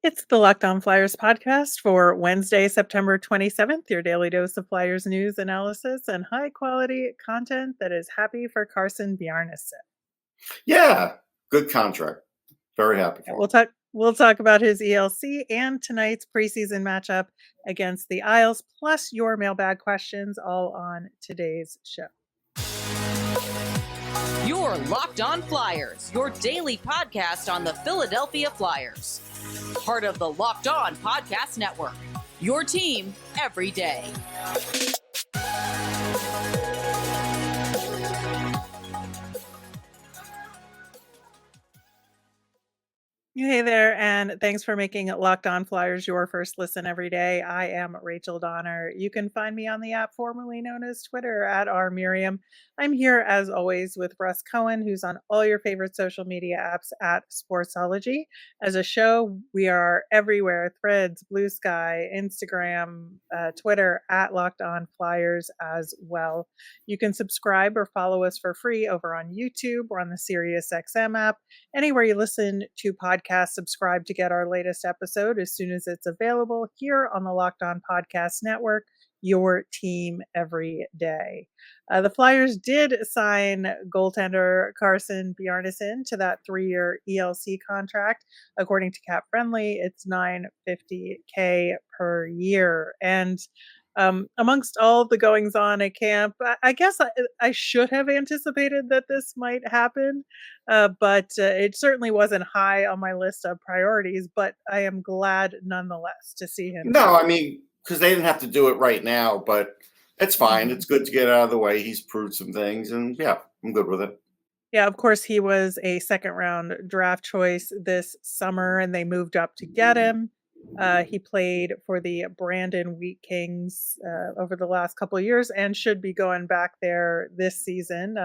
It's the Locked On Flyers podcast for Wednesday, September 27th, your daily dose of Flyers news, analysis, and high quality content that is happy for Carson Bjarnason. Yeah, good contract. Very happy for We'll him. talk about his ELC and tonight's preseason matchup against the Isles, plus your mailbag questions, all on today's show. You're Locked On Flyers, your daily podcast on the Philadelphia Flyers. Part of the Locked On Podcast Network, your team every day. Hey there, and thanks for making Locked On Flyers your first listen every day. I am Rachel Donner. You can find me on the app formerly known as Twitter at @rmiriam. I'm here as always with Russ Cohen, who's on all your favorite social media apps at Sportsology. As a show, we are everywhere: Threads, Blue Sky, Instagram, Twitter at Locked On Flyers as well. You can subscribe or follow us for free over on YouTube or on the SiriusXM app. Anywhere you listen to podcasts, subscribe to get our latest episode as soon as it's available here on the Locked On Podcast Network, your team every day. The Flyers did sign goaltender Carson Bjarnason to that 3-year ELC contract. According to Cap Friendly, it's $950K per year. And amongst all the goings on at camp, I guess I should have anticipated that this might happen, but it certainly wasn't high on my list of priorities. But I am glad nonetheless to see him. No, I mean, because they didn't have to do it right now, but it's fine. Mhm. It's good to get out of the way. He's proved some things, and yeah, I'm good with it. Yeah, of course, he was a second round draft choice this summer, and they moved up to get him. He played for the Brandon Wheat Kings over the last couple of years and should be going back there this season.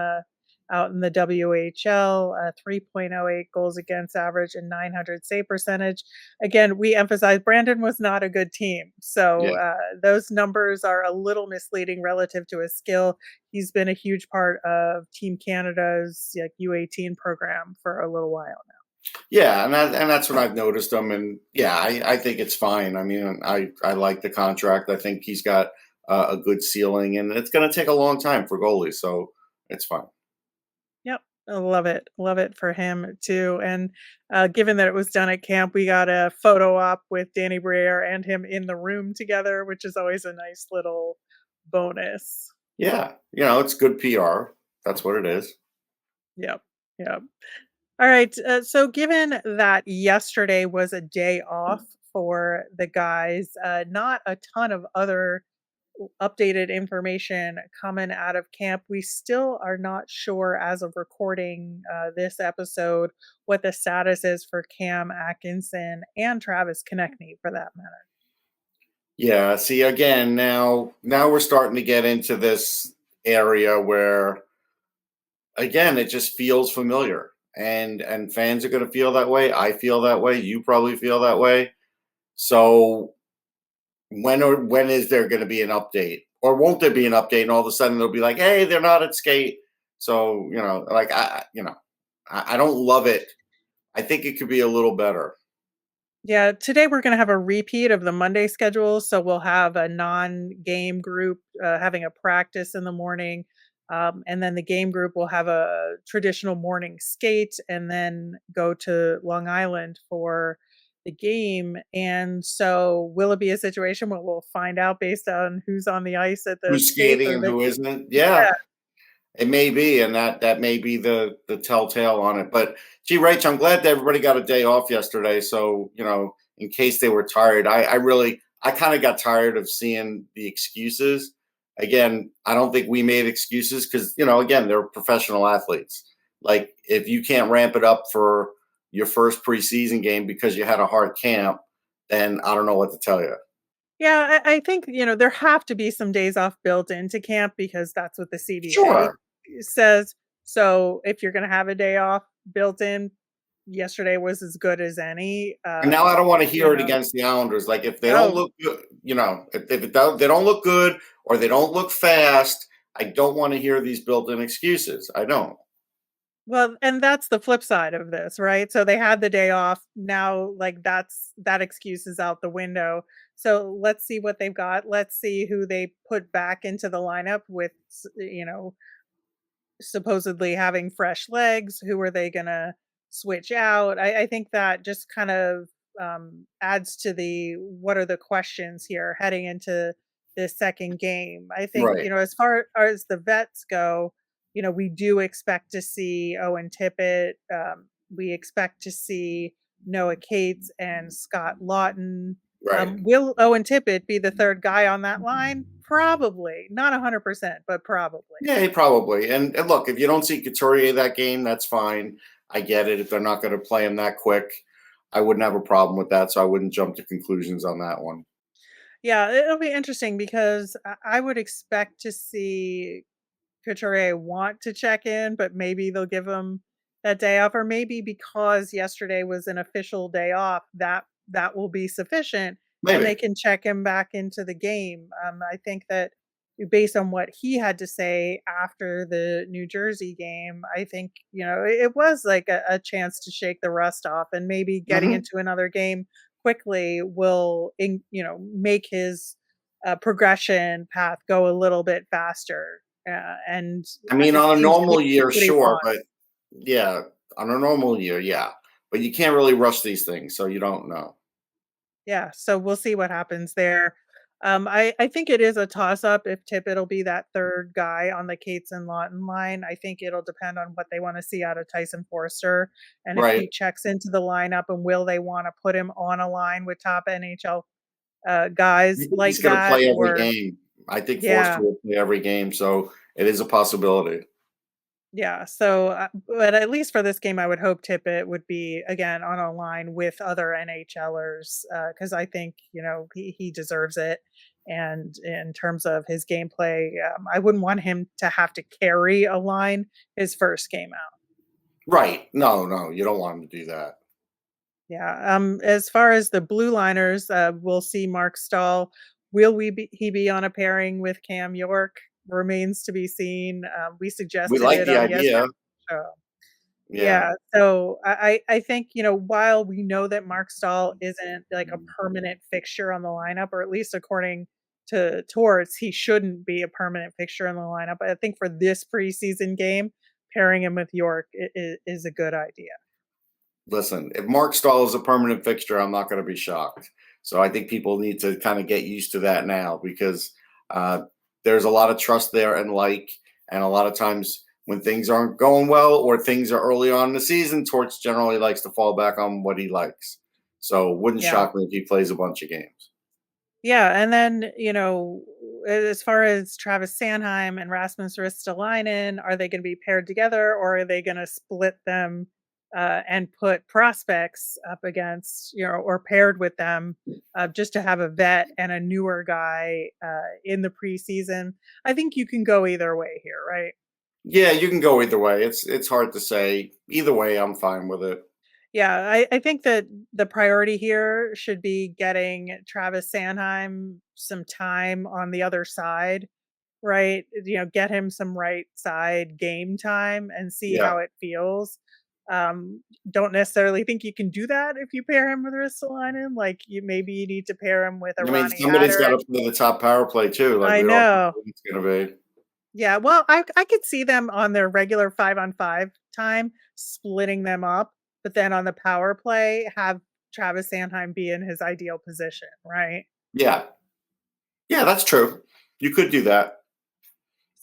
Out in the WHL, 3.08 goals against average and 900 save percentage. Again, we emphasize Brandon was not a good team. So Yeah. those numbers are a little misleading relative to his skill. He's been a huge part of Team Canada's U18 program for a little while now. Yeah, and that's what I've noticed him, and yeah, I think it's fine. I mean, I like the contract. I think he's got a good ceiling, and it's going to take a long time for goalies, so it's fine. Yep. I love it. Love it for him too. And given that it was done at camp, we got a photo op with Danny Briere and him in the room together, which is always a nice little bonus. Yeah, it's good PR. That's what it is. Yep. Yep. All right. So given that yesterday was a day off for the guys, not a ton of other updated information coming out of camp. We still are not sure as of recording this episode what the status is for Cam Atkinson and Travis Konecny for that matter. Yeah, see again now we're starting to get into this area where again it just feels familiar. And fans are going to feel that way. I feel that way. You probably feel that way. So when is there going to be an update? Or won't there be an update and all of a sudden they'll be like, "Hey, they're not at skate." So, like I don't love it. I think it could be a little better. Yeah, today we're going to have a repeat of the Monday schedule. So we'll have a non-game group having a practice in the morning. And then the game group will have a traditional morning skate and then go to Long Island for the game. And so will it be a situation where we'll find out based on who's on the ice at the Who's skates? skating Or and the, who isn't? Yeah. yeah, It may be, and that may be the telltale on it. But gee, Rach, I'm glad that everybody got a day off yesterday. So in case they were tired, I kind of got tired of seeing the excuses. Again, I don't think we made excuses because again they're professional athletes. Like if you can't ramp it up for your first preseason game because you had a hard camp, then I don't know what to tell you. yeah, I think, there have to be some days off built into camp because that's what the CBA Sure. says. So if you're going to have a day off built in, yesterday was as good as any. And now I don't want to You hear it know, against the Islanders. Like if they don't oh, look good, they don't look good or they don't look fast, I don't want to hear these built-in excuses. I don't. Well, and that's the flip side of this, right? So they had the day off. Now, like that excuse is out the window. So let's see what they've got. Let's see who they put back into the lineup with, supposedly having fresh legs. Who are they gonna switch out? I think that just kind of adds to the what are the questions here heading into this second game. I think Right. as far as the vets go, we do expect to see Owen Tippett. We expect to see Noah Cates and Scott Lawton. Right. Will Owen Tippett be the third guy on that line? Probably. Not 100%, but probably. Yeah, probably. And look, if you don't see Couturier that game, that's fine. I get it. If they're not going to play him that quick, I wouldn't have a problem with that. So I wouldn't jump to conclusions on that one. Yeah, it'll be interesting because I would expect to see Couturier want to check in, but maybe they'll give him that day off, or maybe because yesterday was an official day off, that will be sufficient, and they Maybe. can check him back into the game. I think that based on what he had to say after the New Jersey game, I think it was like a chance to shake the rust off, and maybe getting Hmm. into another game quickly will, make his progression path go a little bit faster. And I mean, it on a seems like normal that's year, what he sure. wants. But yeah, on a normal year, yeah. But you can't really rush these things. So you don't know. Yeah, so we'll see what happens there. I think it is a toss up if Tippett will be that third guy on the Cates and Lawton line. I think it'll depend on what they want to see out of Tyson Forster and if he Right. checks into the lineup, and will they want to put him on a line with top NHL guys I think like he's going to that, play every or game. I think yeah. Forster will play every game. So it is a possibility. Yeah, so, but at least for this game, I would hope Tippett would be again on a line with other NHLers, because I think he deserves it. And in terms of his gameplay, I wouldn't want him to have to carry a line his first game out. Right. No, no, you don't want him to do that. Yeah. As far as the blue liners, we'll see Mark Stahl. Will he be on a pairing with Cam York? Remains to be seen. We We suggested like it the on yesterday's idea. show. Yeah. Yeah, so I think, while we know that Mark Stahl isn't like a permanent fixture on the lineup, or at least according to Torts, he shouldn't be a permanent fixture in the lineup. I think for this preseason game, pairing him with York is a good idea. Listen, if Mark Stahl is a permanent fixture, I'm not going to be shocked. So I think people need to kind of get used to that now because uh, there's a lot of trust there and a lot of times when things aren't going well or things are early on in the season, Torch generally likes to fall back on what he likes. So it wouldn't Yeah. shock me if he plays a bunch of games. Yeah, and then, as far as Travis Sanheim and Rasmus Ristolainen, are they gonna be paired together, or are they gonna split them, and put prospects up against, or paired with them, just to have a vet and a newer guy, in the preseason? I think you can go either way here, right? Yeah, you can go either way. It's hard to say. Either way, I'm fine with it. Yeah, I think that the priority here should be getting Travis Sanheim some time on the other side, right? Get him some right side game time and see Yeah. how it feels. Don't necessarily think you can do that if you pair him with Ristolainen. Like you need to pair him with a I mean, Ronnie somebody's got Adder. to play the top power play too. Like I we all know know. who it's going to be. Yeah, well, I could see them on their regular 5-on-5 time splitting them up, but then on the power play, have Travis Sanheim be in his ideal position, right? Yeah. Yeah, that's true. You could do that.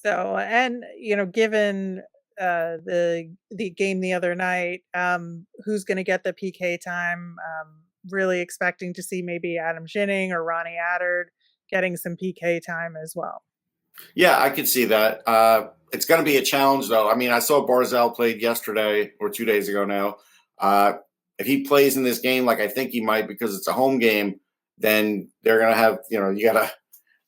So, and given the game the other night, who's going to get the PK time? Really expecting to see maybe Adam Ginning or Ronnie Adder getting some PK time as well. Yeah, I could see that. It's going to be a challenge, though. I mean, I saw Barzal played yesterday or 2 days ago now. If he plays in this game, like I think he might, because it's a home game, then they're going to have,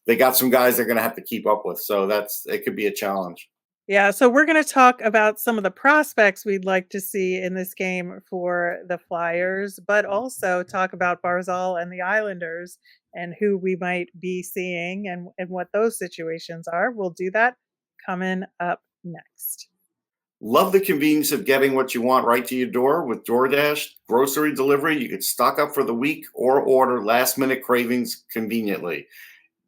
they got some guys they're going to have to keep up with. So it could be a challenge. Yeah, so we're going to talk about some of the prospects we'd like to see in this game for the Flyers, but also talk about Barzal and the Islanders and who we might be seeing and what those situations are. We'll do that coming up next. Love the convenience of getting what you want right to your door with DoorDash grocery delivery. You could stock up for the week or order last minute cravings conveniently.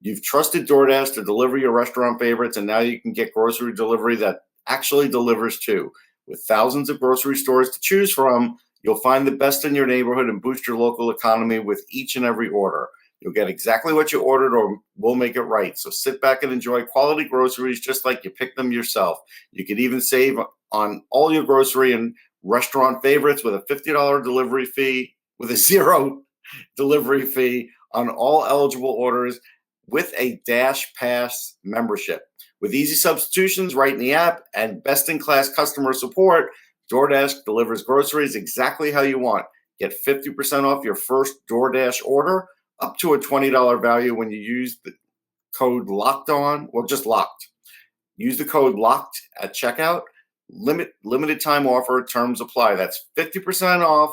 You've trusted DoorDash to deliver your restaurant favorites, and now you can get grocery delivery that actually delivers too. With thousands of grocery stores to choose from, you'll find the best in your neighborhood and boost your local economy with each and every order. You'll get exactly what you ordered, or we'll make it right. So sit back and enjoy quality groceries just like you picked them yourself. You could even save on all your grocery and restaurant favorites with a $50 delivery fee, with a zero delivery fee on all eligible orders with a Dash Pass membership. With easy substitutions right in the app and best-in-class customer support, DoorDash delivers groceries exactly how you want. Get 50% off your first DoorDash order, up to a $20 value when you use the code LOCKEDON, or just LOCKED. Use the code LOCKED at checkout. Limited time offer, terms apply. That's 50% off,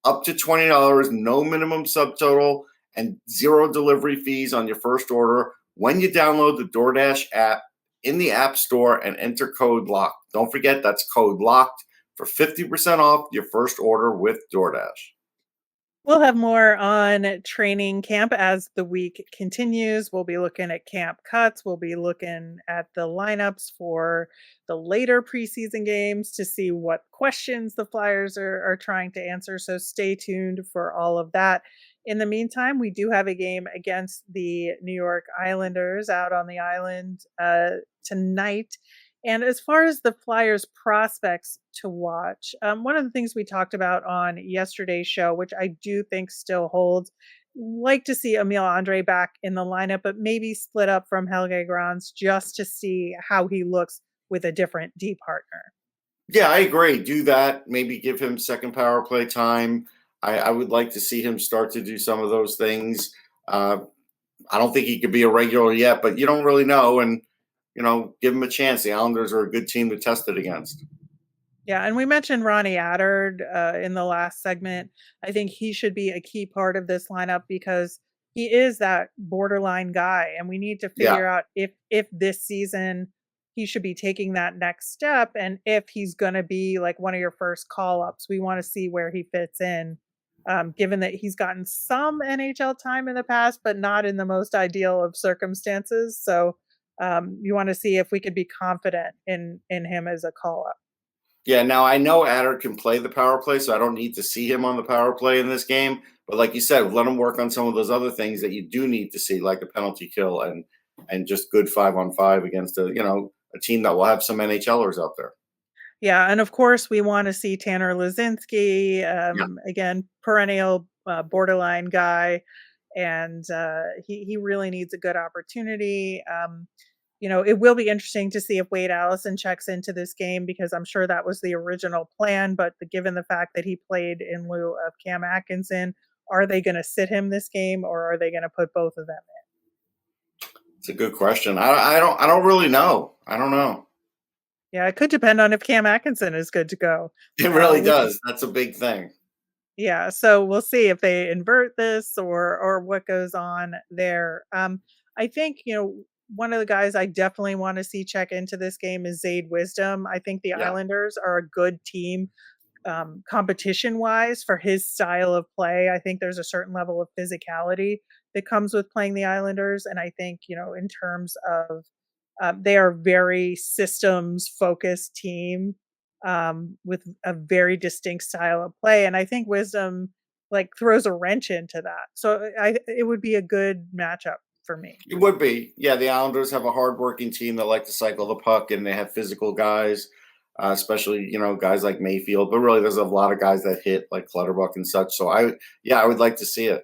up to $20, no minimum subtotal, and zero delivery fees on your first order when you download the DoorDash app in the App Store and enter code LOCKED. Don't forget, that's code LOCKED for 50% off your first order with DoorDash. We'll have more on training camp as the week continues. We'll be looking at camp cuts. We'll be looking at the lineups for the later preseason games to see what questions the Flyers are trying to answer. So stay tuned for all of that. In the meantime, we do have a game against the New York Islanders out on the island tonight. And as far as the Flyers prospects to watch, one of the things we talked about on yesterday's show, which I do think still holds, like to see Emil Andre back in the lineup, but maybe split up from Helge Grans just to see how he looks with a different D partner. Yeah, I agree. Do that. Maybe give him second power play time. I would like to see him start to do some of those things. I don't think he could be a regular yet, but you don't really know. And give him a chance. The Islanders are a good team to test it against. Yeah, and we mentioned Ronnie Adder in the last segment. I think he should be a key part of this lineup because he is that borderline guy, and we need to figure out if this season he should be taking that next step, and if he's going to be like one of your first call-ups. We want to see where he fits in, given that he's gotten some NHL time in the past, but not in the most ideal of circumstances. So you want to see if we could be confident in him as a call-up. Yeah, now I know Adder can play the power play, so I don't need to see him on the power play in this game. But like you said, let him work on some of those other things that you do need to see, like the penalty kill and just good 5-on-5 against a team that will have some NHLers out there. Yeah, and of course we want to see Tanner Lazinski, again, perennial borderline guy, and he really needs a good opportunity. It will be interesting to see if Wade Allison checks into this game because I'm sure that was the original plan. But given the fact that he played in lieu of Cam Atkinson, are they going to sit him this game or are they going to put both of them in? It's a good question. I don't really know. I don't know. Yeah, it could depend on if Cam Atkinson is good to go. It really does. That's a big thing. Yeah, so we'll see if they invert this or what goes on there. I think one of the guys I definitely want to see check into this game is Zayd Wisdom. I think the Islanders are a good team competition-wise for his style of play. I think there's a certain level of physicality that comes with playing the Islanders. And I think, in terms of they are a very systems-focused team with a very distinct style of play. And I think Wisdom throws a wrench into that. So it would be a good matchup for me. It would be. Yeah, the Islanders have a hardworking team that like to cycle the puck, and they have physical guys, especially, guys like Mayfield. But really, there's a lot of guys that hit, like Clutterbuck and such. So, I would like to see it.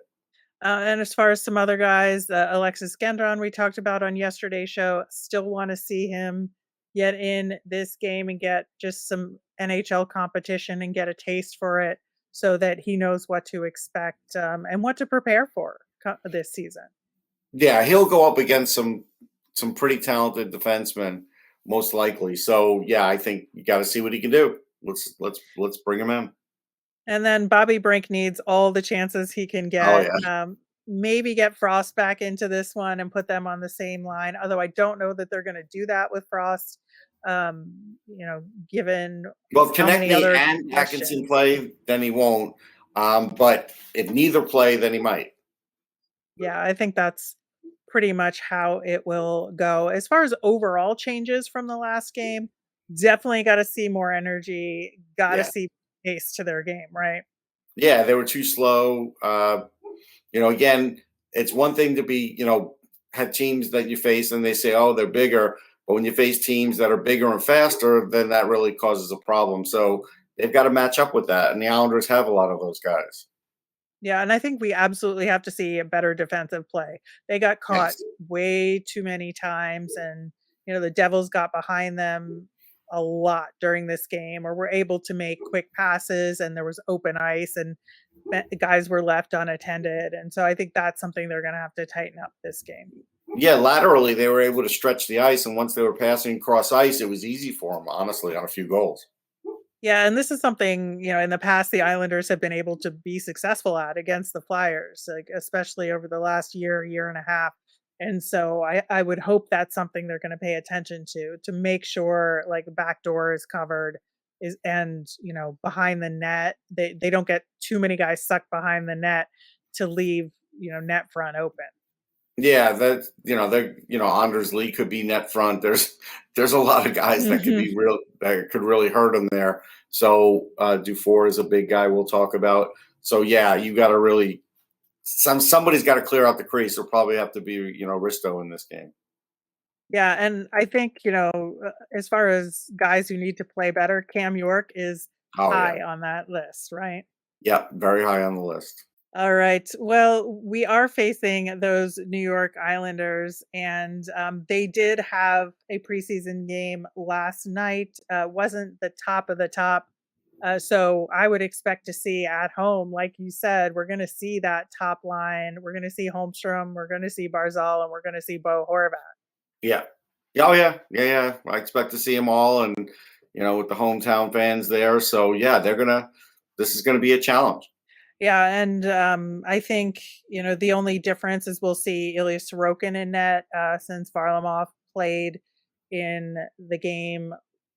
And as far as some other guys, Alexis Gendron we talked about on yesterday's show, still want to see him get in this game and get just some NHL competition and get a taste for it so that he knows what to expect and what to prepare for this season. Yeah, he'll go up against some pretty talented defensemen, most likely. So yeah, I think you got to see what he can do. Let's bring him in. And then Bobby Brink needs all the chances he can get. Oh, yeah. Maybe get Frost back into this one and put them on the same line. Although I don't know that they're going to do that with Frost. given Well, if how many Konechny other and Atkinson questions. play, then he won't. But if neither play, then he might. Yeah, I think that's pretty much how it will go. As far as overall changes from the last game, definitely got to see more energy, got to Yeah. see pace to their game, right? Yeah, they were too slow. Again, it's one thing to be, have teams that you face and they say, oh, they're bigger. But when you face teams that are bigger and faster, then that really causes a problem. So they've got to match up with that. And the Islanders have a lot of those guys. Yeah, and I think we absolutely have to see a better defensive play. They got caught Yes. way too many times, and the Devils got behind them a lot during this game, or were able to make quick passes, and there was open ice, and guys were left unattended. And so I think that's something they're going to have to tighten up this game. Yeah, laterally, they were able to stretch the ice. And once they were passing across ice, it was easy for them, honestly, on a few goals. Yeah, and this is something, in the past the Islanders have been able to be successful at against the Flyers, like especially over the last year and a half. And so I would hope that's something they're going to pay attention to make sure like backdoor is covered is and behind the net they don't get too many guys stuck behind the net to leave, net front open. Yeah, that they're Anders Lee could be net front. There's a lot of guys that could Mhm. be real that could really hurt them there. So Dufour is a big guy we'll talk about. So yeah, you got to really somebody's got to clear out the crease. There'll probably have to be Risto in this game. Yeah, and I think, as far as guys who need to play better, Cam York is Oh yeah, high on that list, right? yeah, very high on the list. All right. Well, we are facing those New York Islanders, and they did have a preseason game last night. Wasn't the top of the top. So I would expect to see at home, like you said, we're going to see that top line. We're going to see Holmstrom, we're going to see Barzal, and we're going to see Bo Horvat. Yeah, yeah, oh yeah. I expect to see them all, and with the hometown fans there. So yeah, This is gonna be a challenge. Yeah, and I think the only difference is we'll see Ilya Sorokin in net since Varlamov played in the game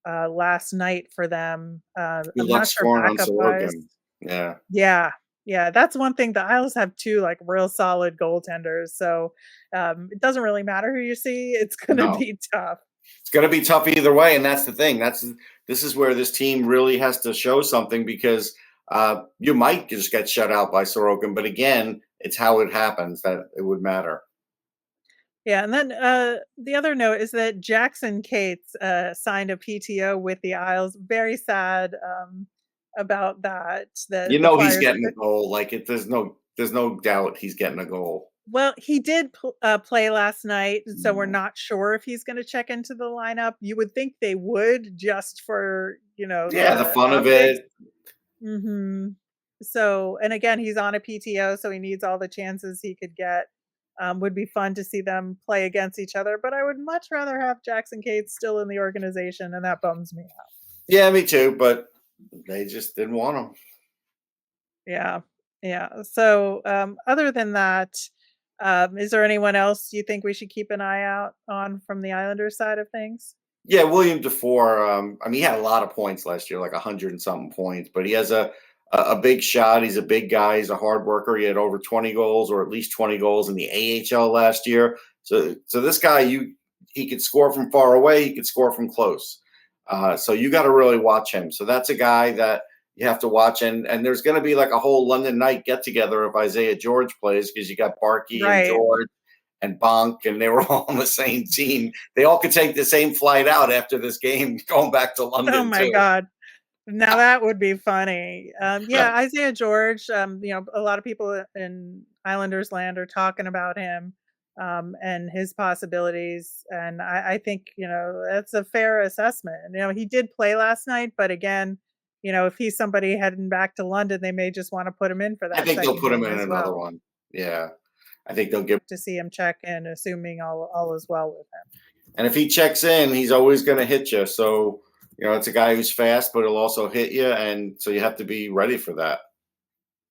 last night for them. Good I'm luck not sure scoring on backup wise. Sorokin. Yeah, Yeah, yeah, that's one thing. The Isles have two like real solid goaltenders, so it doesn't really matter who you see. It's going to no. be tough. It's going to be tough either way, and that's the thing. This is where this team really has to show something because you might just get shut out by Sorokin, but again, it's how it happens that it would matter. Yeah, and then the other note is that Jackson Cates signed a PTO with the Isles. Very sad about that. You The know he's Flyers. getting a goal. Like it, there's no doubt he's getting a goal. Well, he did play last night, so we're Mm. not sure if he's going to check into the lineup. You would think they would, just for Yeah, the the fun of optics. it. Hmm. So, and again, he's on a PTO, so he needs all the chances he could get. Would be fun to see them play against each other, but I would much rather have Jackson Cates still in the organization, and that bums me out. Yeah, me too. But they just didn't want him. Yeah, yeah. So, other than that, is there anyone else you think we should keep an eye out on from the Islanders side of things? Yeah, William Dufour. I mean, he had a lot of points last year, like 100 and something points. But he has a big shot. He's a big guy. He's a hard worker. He had over 20 goals, or at least 20 goals in the AHL last year. So this guy, he could score from far away. He could score from close. So you got to really watch him. So that's a guy that you have to watch. And there's going to be like a whole London night get together if Isaiah George plays because you got Barkey and Right. George and Bonk, and they were all on the same team. They all could take the same flight out after this game, going back to Oh London my too. God. Now that would be funny. Yeah, Isaiah George. A lot of people in Islanders land are talking about him and his possibilities, and I think that's a fair assessment. He did play last night, but again, if he's somebody heading back to London, they may just want to put him in for I that think they'll second put him game in as another well one. Yeah, I think they'll give. to see him check in, assuming all is well with him. And if he checks in, he's always going to hit you. So it's a guy who's fast, but he'll also hit you, and so you have to be ready for that.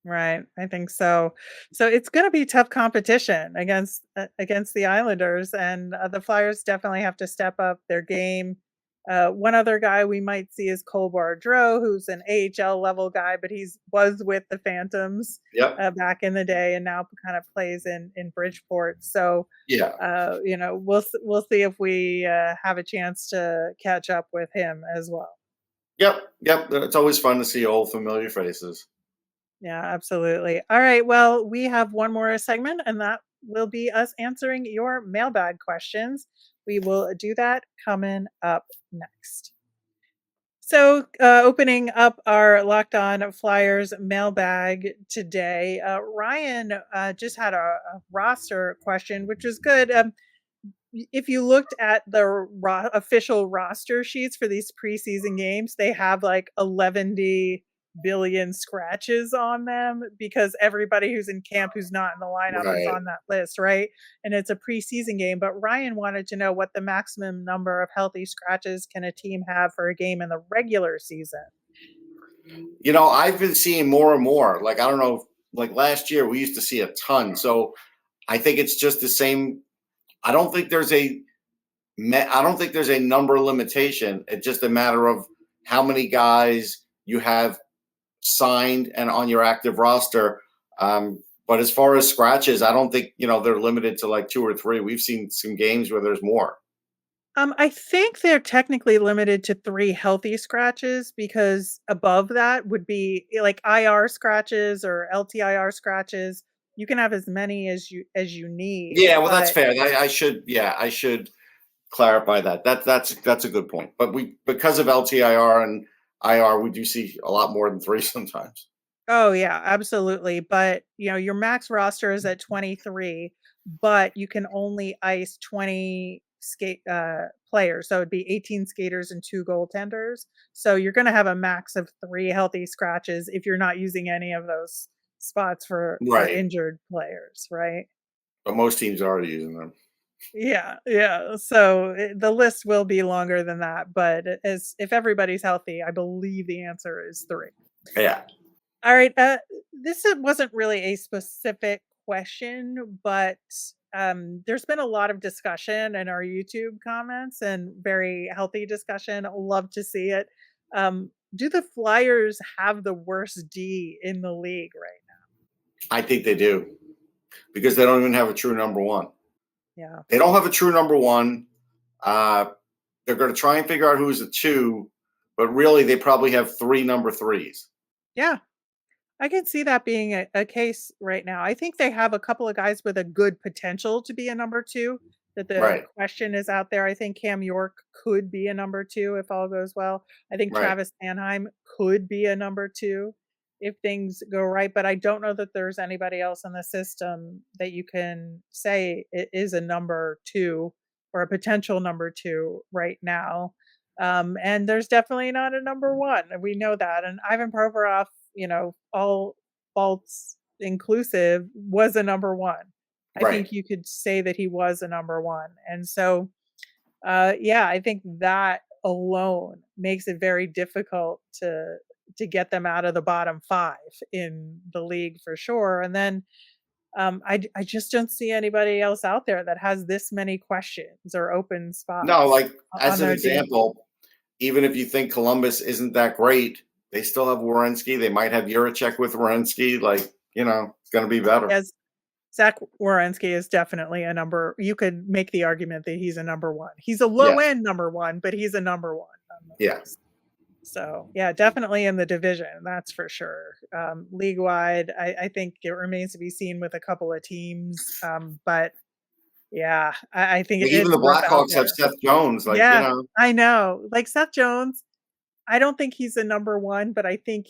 Right, I think so. So it's going to be tough competition against the Islanders, and the Flyers definitely have to step up their game. One other guy we might see is Cole Bardreau, who's an AHL level guy, but was with the Phantoms Yep. back in the day, and now kind of plays in Bridgeport. So Yeah. we'll see if we have a chance to catch up with him as well. Yep. Yep. It's always fun to see old familiar faces. Yeah, absolutely. All right. Well, we have one more segment, and that will be us answering your mailbag questions. We will do that coming up next. So, opening up our Locked On Flyers mailbag today, Ryan just had a roster question, which is good. If you looked at the official roster sheets for these preseason games, they have like 11 billion scratches on them because everybody who's in camp who's not in the lineup is Right. on that list, right? And it's a preseason game. But Ryan wanted to know what the maximum number of healthy scratches can a team have for a game in the regular season. I've been seeing more and more. Like, I don't know, like last year we used to see a ton. So I think it's just the same. I don't think there's a number limitation. It's just a matter of how many guys you have signed and on your active roster. But as far as scratches, I don't think, they're limited to like 2 or 3. We've seen some games where there's more. I think they're technically limited to 3 healthy scratches because above that would be like IR scratches or LTIR scratches. You can have as many as you need. Yeah, well, that's but fair. I should clarify that. That's a good point. But because of LTIR and IR, we do see a lot more than 3 sometimes. Oh yeah, absolutely. But your max roster is at 23, but you can only ice 20 players. So it'd be 18 skaters and 2 goaltenders. So you're going to have a max of 3 healthy scratches if you're not using any of those spots for Right. injured players, right? But most teams are already using them. Yeah, yeah. So the list will be longer than that, but if everybody's healthy, I believe the answer is 3. Yeah. All right. This wasn't really a specific question, but there's been a lot of discussion in our YouTube comments and very healthy discussion. Love to see it. Do the Flyers have the worst D in the league right now? I think they do because they don't even have a true number 1. Yeah. They don't have a true number 1. They're going to try and figure out who's a 2, but really they probably have 3 number 3s. Yeah. I can see that being a case right now. I think they have a couple of guys with a good potential to be a number 2. That the Right. question is out there. I think Cam York could be a number 2 if all goes well. I think Right. Travis Sanheim could be a number 2 if things go right. But I don't know that there's anybody else in the system that you can say it is a number 2 or a potential number 2 right now. And there's definitely not a number 1. And we know that. And Ivan Provorov, all faults inclusive, was a number 1. I Right. think you could say that he was a number 1. And so, I think that alone makes it very difficult to get them out of the bottom 5 in the league for sure. And then I just don't see anybody else out there that has this many questions or open spots. No, like as on an their team. example, even if you think Columbus isn't that great, they still have Werenski. They might have Juracek with Werenski. Like, it's going to be better. Yes, Zach Werenski is definitely a number. You could make the argument that he's a number 1. He's a low end number 1, but he's a number 1. Yeah. So definitely in the division, that's for sure. League wide, I think it remains to be seen with a couple of teams. But I think Even the Blackhawks have Seth Jones. Like, I know. Like Seth Jones, I don't think he's a number 1, but I think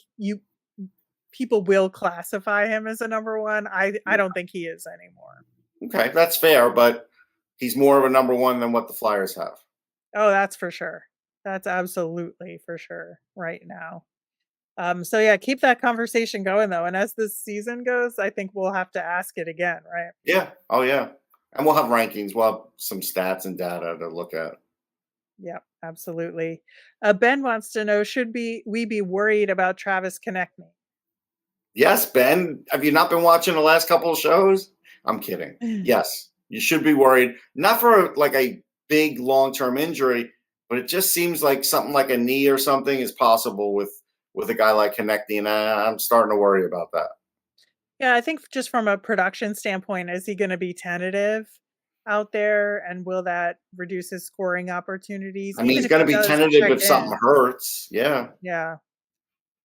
people will classify him as a number 1. I don't think he is anymore. Okay, that's fair, but he's more of a number 1 than what the Flyers have. Oh, that's for sure. That's absolutely for sure right now. So keep that conversation going though. And as this season goes, I think we'll have to ask it again, right? Yeah. Oh yeah. And we'll have rankings. We'll have some stats and data to look at. Yeah, absolutely. Ben wants to know, should we be worried about Travis Konecny? Yes, Ben. Have you not been watching the last couple of shows? I'm kidding. Yes, you should be worried. Not for like a big long-term injury, but it just seems like something like a knee or something is possible with a guy like Konecny, and I'm starting to worry about that. Yeah, I think just from a production standpoint, is he gonna be tentative out there, and will that reduce his scoring opportunities? I mean, Even he's if going he to be does tentative check if something in. hurts. Yeah. Yeah.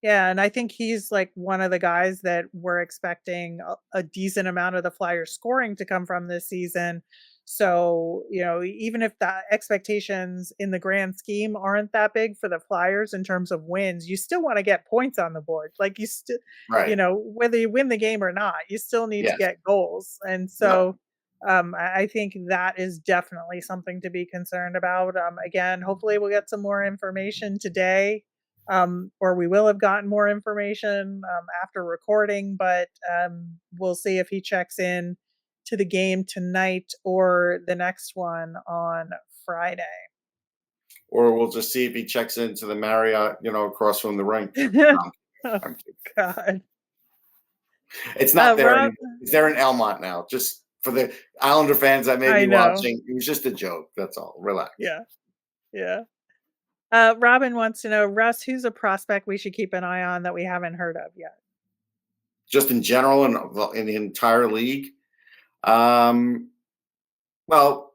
Yeah, and I think he's, like, one of the guys that we're expecting a decent amount of the Flyers scoring to come from this season. So, even if the expectations in the grand scheme aren't that big for the Flyers in terms of wins, you still wanna get points on the board. Like, you still Right. whether you win the game or not, you still need to Yes. get goals. And Yep. so, I think that is definitely something to be concerned about. Again, hopefully we'll get some more information today, or we will have gotten more information after recording, but we'll see if he checks in to the game tonight or the next one on Friday. Or we'll just see if he checks into the Marriott, across from the rink. Oh, No, I'm kidding. God. It's not there Rob, anymore. It's there in Elmont now. Just for the Islander fans that may I be know. watching, it was just a joke. That's all. Relax. Yeah, yeah. Robin wants to know, Russ, who's a prospect we should keep an eye on that we haven't heard of yet? Just in general, in the entire league. Um, well,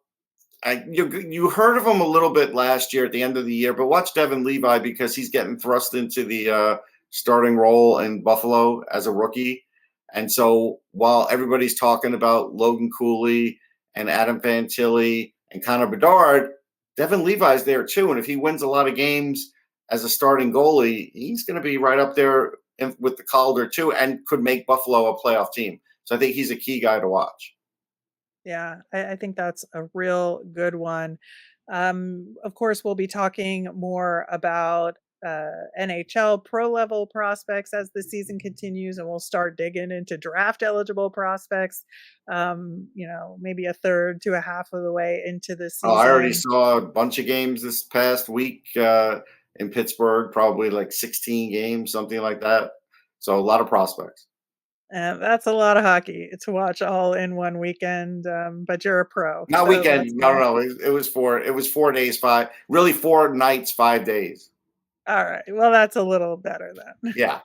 you heard of him a little bit last year at the end of the year, but watch Devin Levi because he's getting thrust into the starting role in Buffalo as a rookie. And so while everybody's talking about Logan Cooley and Adam Fantilli and Connor Bedard, Devin Levi's there too. And if he wins a lot of games as a starting goalie, he's going to be right up there with the Calder too, and could make Buffalo a playoff team. So I think he's a key guy to watch. Yeah, I think that's a real good one. Of course, we'll be talking more about NHL pro level prospects as the season continues, and we'll start digging into draft eligible prospects. Maybe a third to a half of the way into the Oh, I already season. saw a bunch of games this past week in Pittsburgh, probably like 16 games, something like that. So a lot of prospects. And that's a lot of hockey to watch all in one weekend. But you're a pro, Not so weekend. that's No, fine. no, no. It was 4 days, really 4 nights, 5 days. All right. Well, that's a little better then. Yeah.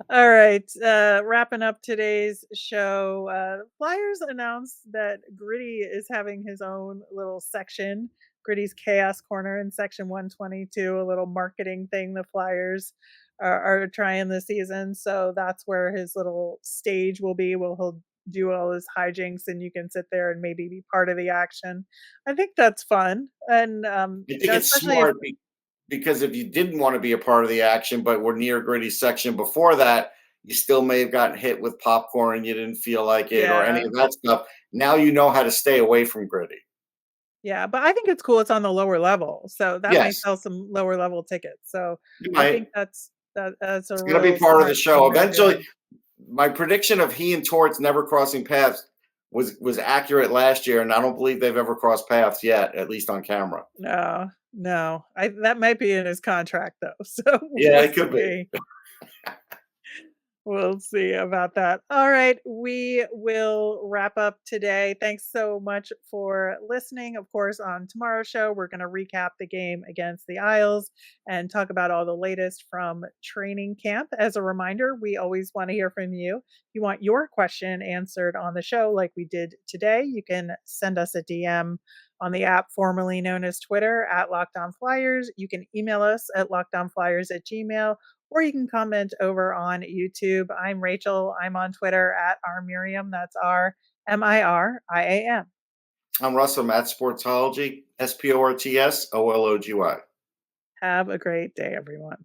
All right, wrapping up today's show. Flyers announced that Gritty is having his own little section, Gritty's Chaos Corner in section 122, a little marketing thing the Flyers are trying this season. So that's where his little stage will be. Where he'll do all his hijinks, and you can sit there and maybe be part of the action. I think that's fun, and I think it's especially if smart because if you didn't want to be a part of the action, but were near Gritty section before that, you still may have gotten hit with popcorn. You didn't feel like it or any yeah. of that stuff. Now you know how to stay away from Gritty. Yeah, but I think it's cool it's on the lower level, so that might Yes, sell some lower level tickets, so you I might. think that's a It's going to be real part of the smart show. thing they're Eventually, doing. my prediction of he and Torts never crossing paths was accurate last year, and I don't believe they've ever crossed paths yet, at least on camera. No, no, I that might be in his contract though, so Yeah, we'll it could be. see. We'll see about that. All right, we will wrap up today. Thanks so much for listening. Of course, on tomorrow's show, we're going to recap the game against the Isles and talk about all the latest from training camp. As a reminder, we always want to hear from you. If you want your question answered on the show, like we did today, you can send us a DM on the app formerly known as Twitter at Locked On Flyers. You can email us at lockedonflyers@gmail.com, or you can comment over on YouTube. I'm Rachel. I'm on Twitter at rmiriam. That's RMIRIAM. I'm Russell, Matt Sportsology, SPORTSOLOGY. Have a great day, everyone.